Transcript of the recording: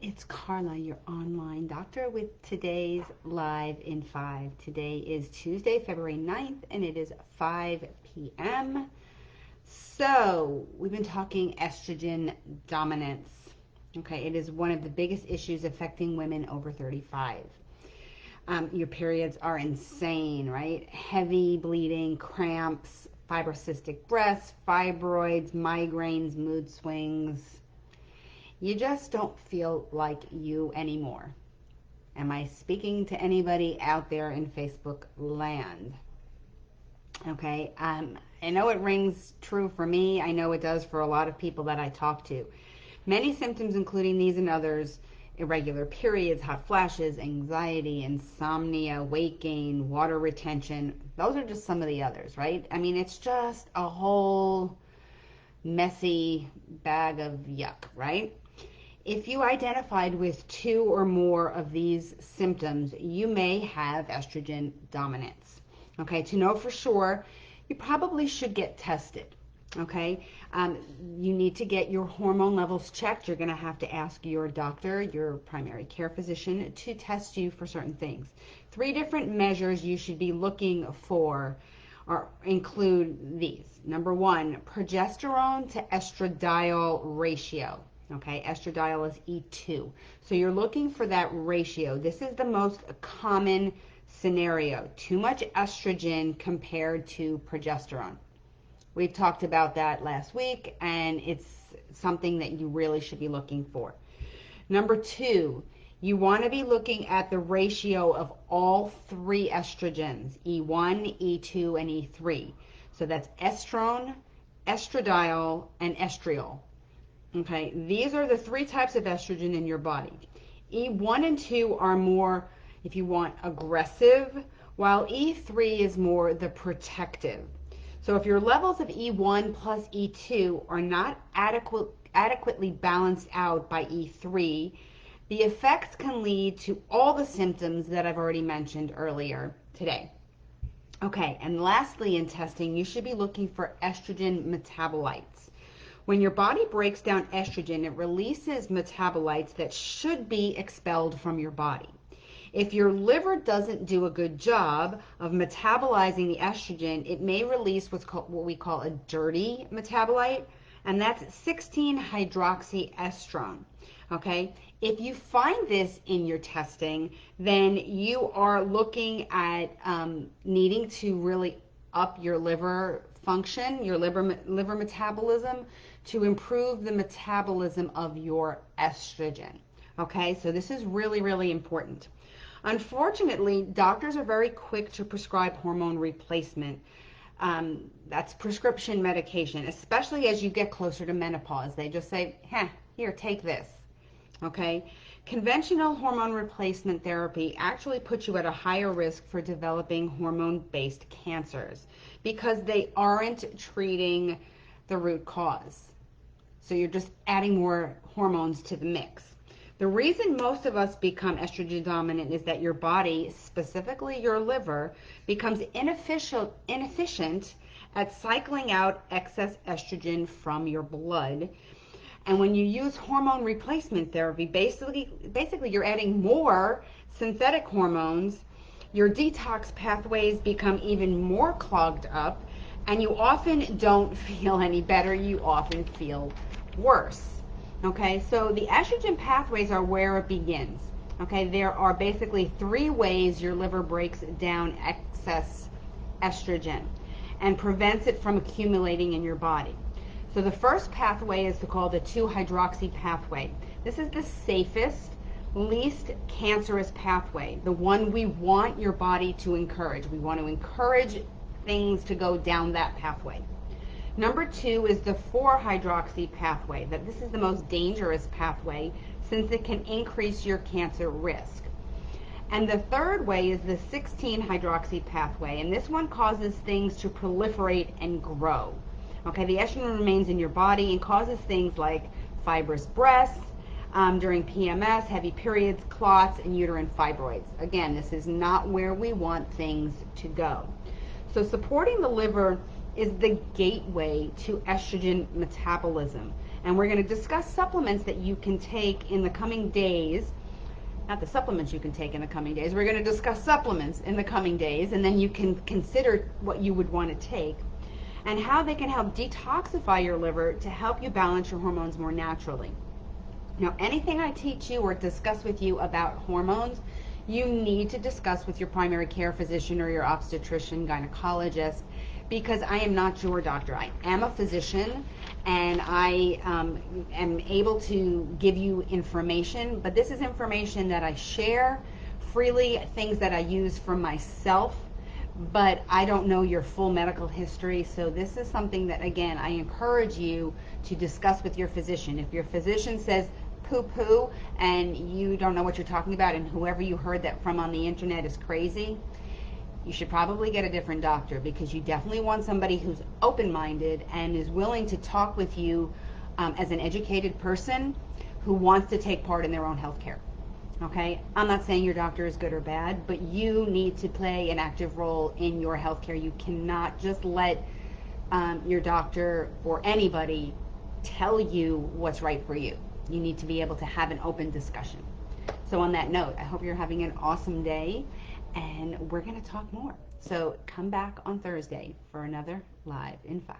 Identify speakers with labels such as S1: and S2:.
S1: It's Carla, your online doctor, with today's Live in 5. Today is Tuesday, February 9th, and it is 5 p.m. So, we've been talking estrogen dominance. Okay, it is one of the biggest issues affecting women over 35. Your periods are insane, right? Heavy bleeding, cramps, fibrocystic breasts, fibroids, migraines, mood swings. You just don't feel like you anymore. Am I speaking to anybody out there in Facebook land? Okay, I know it rings true for me. I know it does for a lot of people that I talk to. Many symptoms, including these and others: irregular periods, hot flashes, anxiety, insomnia, weight gain, water retention. Those are just some of the others, right? I mean, it's just a whole messy bag of yuck, right? If you identified with two or more of these symptoms, you may have estrogen dominance. Okay, to know for sure, you probably should get tested. Okay, you need to get your hormone levels checked. You're going to have to ask your doctor, your primary care physician, to test you for certain things. Three different measures you should be looking for include these. Number one, progesterone to estradiol ratio. Okay, estradiol is E2. So you're looking for that ratio. This is the most common scenario. Too much estrogen compared to progesterone. We've talked about that last week, and it's something that you really should be looking for. Number two, you want to be looking at the ratio of all three estrogens, E1, E2, and E3. So that's estrone, estradiol, and estriol. Okay, these are the three types of estrogen in your body. E1 and 2 are more, if you want, aggressive, while E3 is more the protective. So if your levels of E1 plus E2 are not adequately balanced out by E3, the effects can lead to all the symptoms that I've already mentioned earlier today. Okay, and lastly, in testing, you should be looking for estrogen metabolites. When your body breaks down estrogen, it releases metabolites that should be expelled from your body. If your liver doesn't do a good job of metabolizing the estrogen, it may release what we call a dirty metabolite, and that's 16-hydroxyestrone. Okay, if you find this in your testing, then you are looking at needing to really up your liver function, your liver metabolism, to improve the metabolism of your estrogen. Okay, so this is really, really important. Unfortunately, doctors are very quick to prescribe hormone replacement. That's prescription medication, especially as you get closer to menopause. They just say, here, take this. Okay? Conventional hormone replacement therapy actually puts you at a higher risk for developing hormone-based cancers because they aren't treating the root cause. So you're just adding more hormones to the mix. The reason most of us become estrogen dominant is that your body, specifically your liver, becomes inefficient at cycling out excess estrogen from your blood. And when you use hormone replacement therapy, basically you're adding more synthetic hormones. Your detox pathways become even more clogged up, and you often don't feel any better. You often feel worse. Okay, so the estrogen pathways are where it begins. Okay, there are basically three ways your liver breaks down excess estrogen and prevents it from accumulating in your body. So the first pathway is called the 2-hydroxy pathway. This is the safest, least cancerous pathway, the one we want your body to encourage. We want to encourage things to go down that pathway. Number two is the 4-hydroxy pathway. This is the most dangerous pathway since it can increase your cancer risk. And the third way is the 16-hydroxy pathway, and this one causes things to proliferate and grow. Okay, the estrogen remains in your body and causes things like fibrous breasts, during PMS, heavy periods, clots, and uterine fibroids. Again, this is not where we want things to go. So supporting the liver is the gateway to estrogen metabolism. And we're going to discuss supplements that you can take in the coming days. Not the supplements you can take in the coming days. We're going to discuss supplements in the coming days, and then you can consider what you would want to take and how they can help detoxify your liver to help you balance your hormones more naturally. Now, anything I teach you or discuss with you about hormones, you need to discuss with your primary care physician or your obstetrician, gynecologist, because I am not your doctor. I am a physician, and I am able to give you information, but this is information that I share freely, things that I use for myself, but I don't know your full medical history. So this is something that, again, I encourage you to discuss with your physician. If your physician says poo-poo and you don't know what you're talking about, and whoever you heard that from on the internet is crazy, you should probably get a different doctor, because you definitely want somebody who's open-minded and is willing to talk with you as an educated person who wants to take part in their own health care. Okay? I'm not saying your doctor is good or bad, but you need to play an active role in your health care. You cannot just let your doctor or anybody tell you what's right for you. You need to be able to have an open discussion. So on that note, I hope you're having an awesome day, and we're going to talk more. So come back on Thursday for another Live in 5.